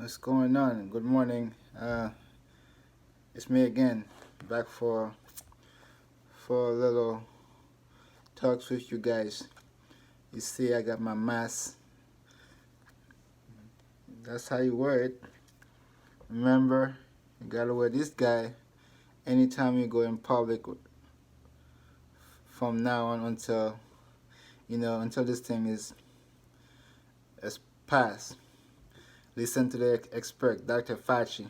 What's going on? Good morning. It's me again, back for a little talks with you guys. You see, I got my mask. That's how you wear it. Remember, you gotta wear this guy anytime you go in public from now on until this thing is passed. Listen to the expert, Dr. Fauci.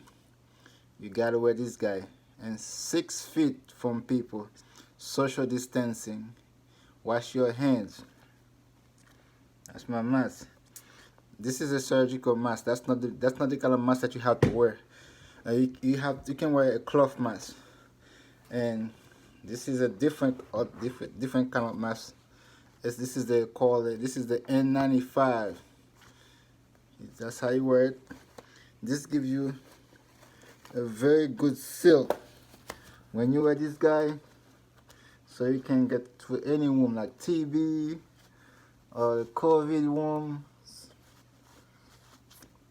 You gotta wear this guy. And 6 feet from people, social distancing. Wash your hands. That's my mask. This is a surgical mask. That's not the kind of mask that you have to wear. You can wear a cloth mask, and this is a different kind of mask. This is the N95. That's how you wear it. This gives you a very good seal when you wear this guy, so you can get to any room like TB or the COVID room.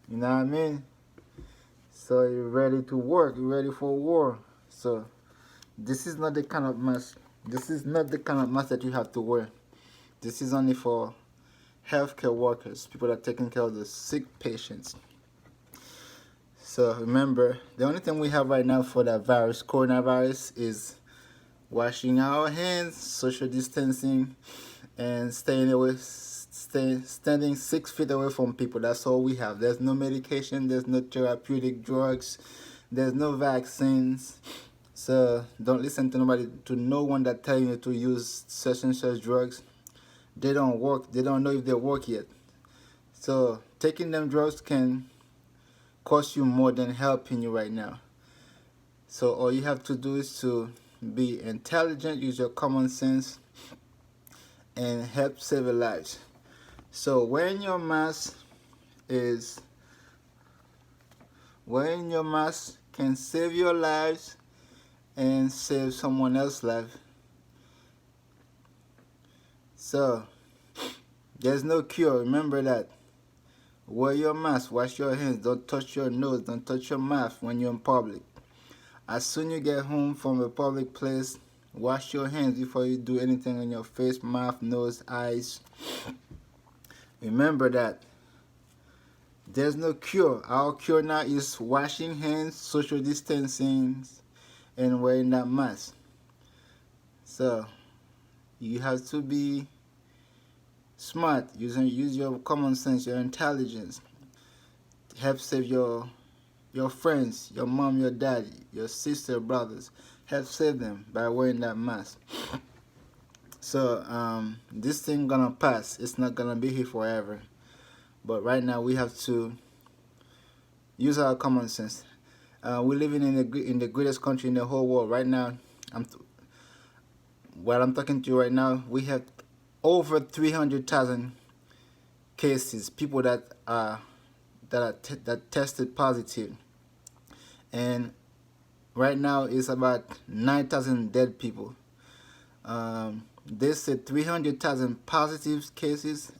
You know what I mean? So you're ready to work. You're ready for war. So this is not the kind of mask. This is not the kind of mask that you have to wear. This is only for healthcare workers, people that are taking care of the sick patients. So remember, the only thing we have right now for that virus, coronavirus, is washing our hands, social distancing, and standing 6 feet away from people. That's all we have. There's no medication, there's no therapeutic drugs, there's no vaccines. So don't listen to no one that tell you to use such and such drugs. They don't work. They don't know if they work yet. So taking them drugs can cost you more than helping you right now. So all you have to do is to be intelligent, use your common sense, and help save lives. So wearing your mask can save your lives and save someone else's life. So there's no cure. Remember that. Wear your mask, wash your hands, don't touch your nose, don't touch your mouth when you're in public. As soon as you get home from a public place, wash your hands before you do anything on your face, mouth, nose, eyes. Remember that. There's no cure. Our cure now is washing hands, social distancing, and wearing that mask. So you have to be smart. Use your common sense, your intelligence. Help save your friends, your mom, your dad, your sister, brothers. Help save them by wearing that mask. So this thing gonna pass. It's not gonna be here forever. But right now we have to use our common sense. We're living in the greatest country in the whole world right now. While I'm talking to you right now, we have over 300,000 cases, people that tested positive, and right now it's about 9,000 dead people. They said 300,000 positive cases,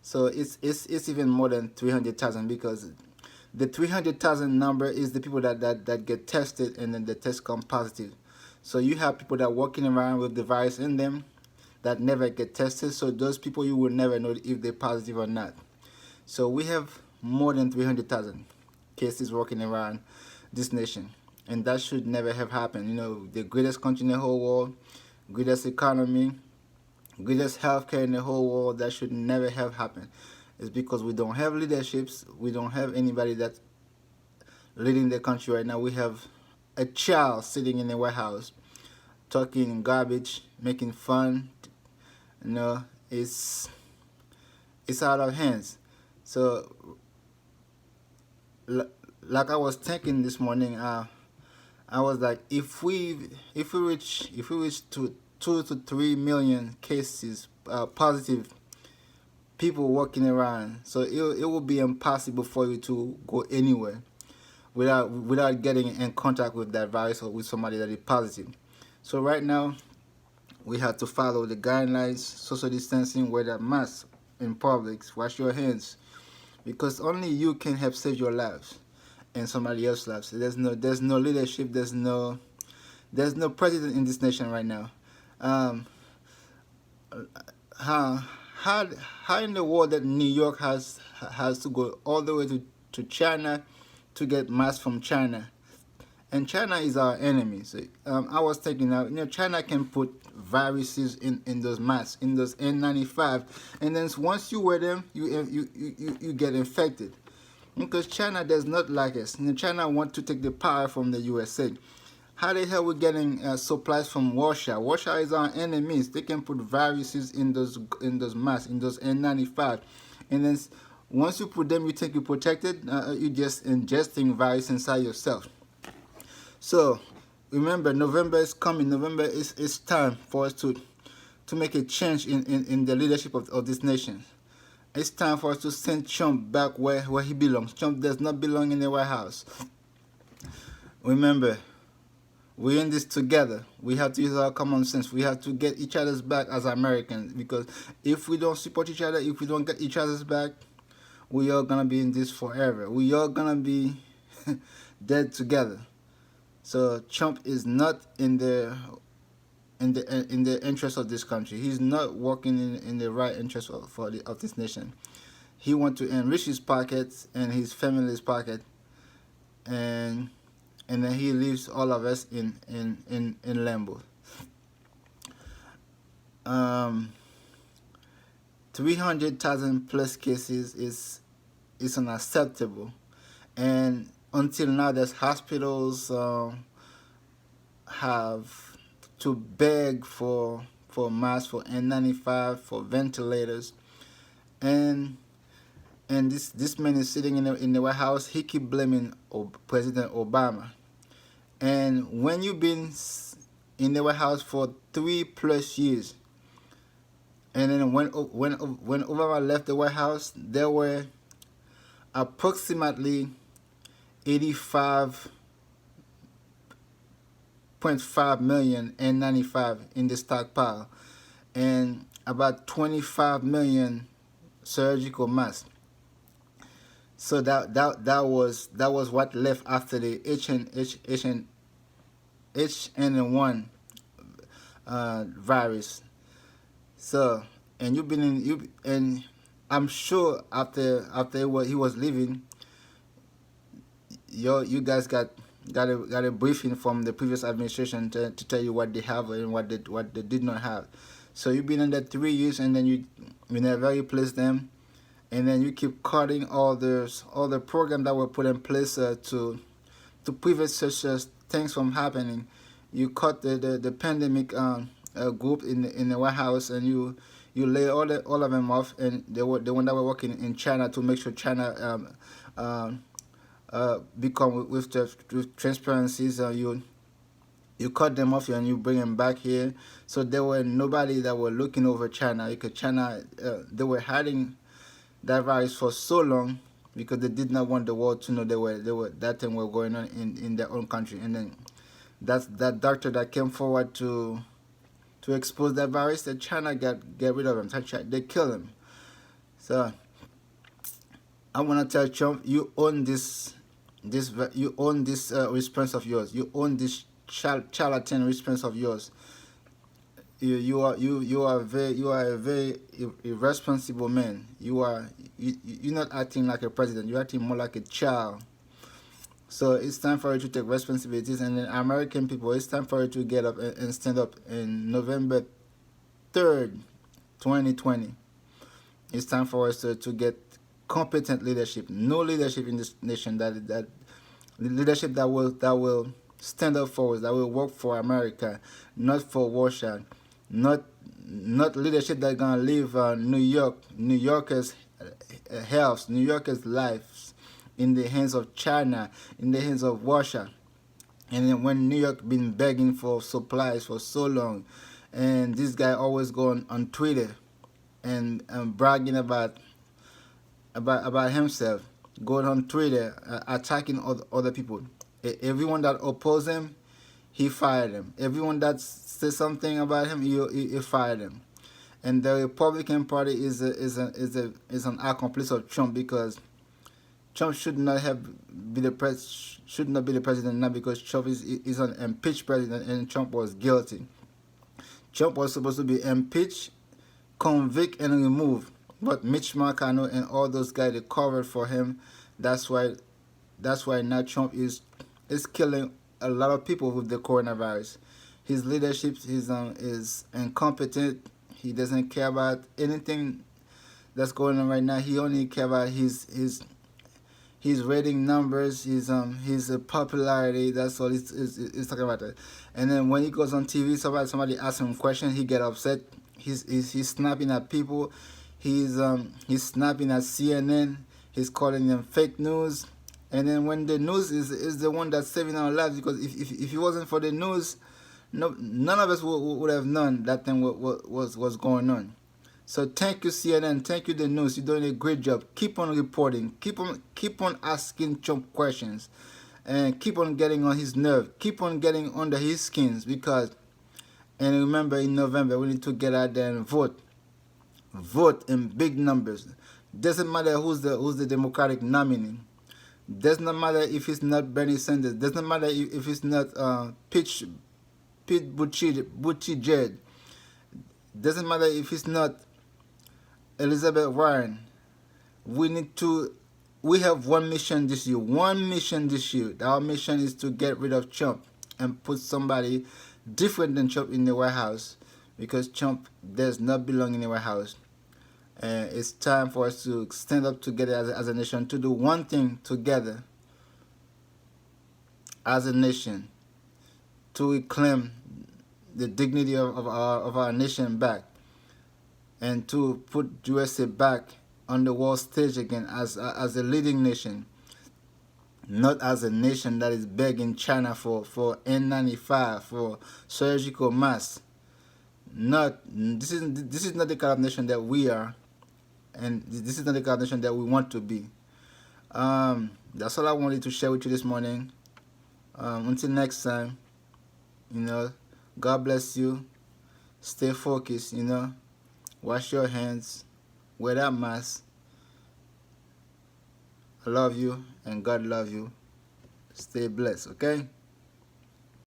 so it's even more than 300,000, because the 300,000 number is the people that get tested and then the test come positive. So you have people that are walking around with the virus in them that never get tested. So those people, you will never know if they're positive or not. So we have more than 300,000 cases walking around this nation, and that should never have happened. You know, the greatest country in the whole world, greatest economy, greatest healthcare in the whole world, that should never have happened. It's because we don't have leaderships. We don't have anybody that's leading the country right now. We have a child sitting in the White House talking garbage, making fun. You know, it's out of hands. So like I was thinking this morning, I was like, if we reach to 2 to 3 million cases, positive people walking around, so it will be impossible for you to go anywhere without getting in contact with that virus or with somebody that is positive. So right now we have to follow the guidelines, social distancing, wear that mask in public, wash your hands, because only you can help save your lives. in somebody else's lives. There's no leadership. There's no president in this nation right now. Um, how how how in the world that New York has to go all the way to China to get masks from China? And China is our enemy. So I was thinking now, China can put viruses in those masks, in those N95, and then once you wear them, you get infected. Because China does not like us. China want to take the power from the USA. How the hell we getting supplies from Russia? Russia is our enemies. They can put viruses in those masks, in those N95, and then once you put them, you think you're protected. You just ingesting virus inside yourself. So remember, November is coming. November is it's time for us to make a change in the leadership of this nation. It's time for us to send Trump back where he belongs. Trump does not belong in the White House. Remember, we're in this together. We have to use our common sense. We have to get each other's back as Americans, because if we don't support each other, if we don't get each other's back, we are gonna be in this forever. We are gonna be dead together. So Trump is not in the interest of this country. He's not working in the right interest of this nation. He wants to enrich his pockets and his family's pocket, and then he leaves all of us in limbo. 300,000 plus cases is unacceptable, and until now, there's hospitals have to beg for masks, for N95, for ventilators, and this man is sitting in the White House. He keep blaming President Obama, and when you've been in the White House for 3+ years, and then when Obama left the White House, there were approximately 85.5 million N95 in the stockpile, and about 25 million surgical masks. So that was what left after the H1N1 virus. So, and and I'm sure after he was leaving, you guys got a briefing from the previous administration to tell you what they have and what they did not have. So you've been under 3 years, and then you never replace them, and then you keep cutting all the programs that were put in place to prevent such things from happening. You cut the pandemic group in the White House, and you lay all of them off, and they were the one that were working in China to make sure China become with transparencies. You cut them off and you bring them back here. So there were nobody that were looking over China, because China they were hiding that virus for so long because they did not want the world to know they were that thing were going on in their own country. And then that doctor that came forward to expose that virus, that China get rid of him. They kill him. So I want to tell Trump, you own this response of yours. You own this charlatan response of yours. You are a very irresponsible man. You're not acting like a president. You're acting more like a child. So it's time for you to take responsibilities. And then American people, it's time for you to get up and stand up. In November 3rd, 2020, it's time for us to get competent leadership. No leadership in this nation that leadership that will stand up for us, that will work for America, not for Russia. Not leadership that's gonna leave New Yorkers' health, New Yorkers' lives in the hands of China, in the hands of Russia. And then when New York been begging for supplies for so long, and this guy always going on Twitter and bragging about himself, going on Twitter, attacking other people. Everyone that oppose him, he fired him. Everyone that says something about him, he fired him. And the Republican Party is an accomplice of Trump, because Trump should not should not be the president now, because Trump is an impeached president and Trump was guilty. Trump was supposed to be impeached, convict, and removed, but Mitch McConnell and all those guys, they covered for him. That's why now Trump is killing a lot of people with the coronavirus. His leadership is incompetent. He doesn't care about anything that's going on right now. He only care about his rating numbers, his popularity. That's all he's talking about. That. And then when he goes on TV, somebody asks him a question, he get upset. He's snapping at people. He's snapping at CNN. He's calling them fake news. And then when the news is the one that's saving our lives, because if it wasn't for the news, none of us would have known that thing was going on. So thank you, CNN. Thank you, the news. You're doing a great job. Keep on reporting. Keep on asking Trump questions, and keep on getting on his nerve. Keep on getting under his skins, because. And remember, in November we need to get out there and vote. Vote in big numbers. Doesn't matter who's the Democratic nominee. Does not matter if it's not Bernie Sanders. Does not matter if it's not Pete Buttigieg. Doesn't matter if it's not Elizabeth Warren. We have one mission this year. One mission this year. Our mission is to get rid of Trump and put somebody different than Trump in the White House, because Trump does not belong in the White House. And it's time for us to stand up together as a nation, to do one thing together as a nation, to reclaim the dignity of our nation back, and to put USA back on the world stage again as a leading nation, not as a nation that is begging China for N95, for surgical masks. This is not the kind of nation that we are, and this is not the kind of nation that we want to be. That's all I wanted to share with you this morning. Until next time, God bless you. Stay focused, wash your hands, wear that mask. I love you, and God love you. Stay blessed, okay?